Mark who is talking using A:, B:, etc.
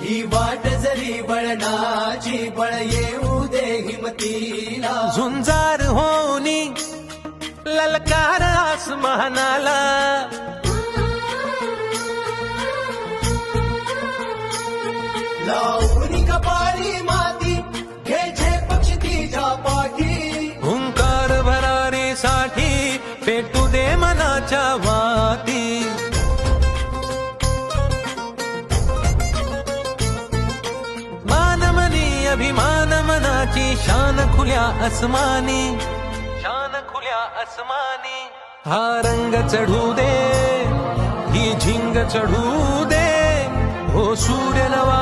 A: ही वाट जरी बळणाची बळ येऊ दे हिमतीला
B: झुंजार होनी ललकार आसमानाला
A: लावणी कपाळी माती घे पक्ष तिच्या पाठी
B: हुंकार भरारीसाठी पेटू दे मनाच्या वाती मानमनी अभिमान मनाची शान खुल्या आसमानी शान खुल्या आसमानी हा रंग चढू दे ही झिंग चढू दे हो सूर्य नवा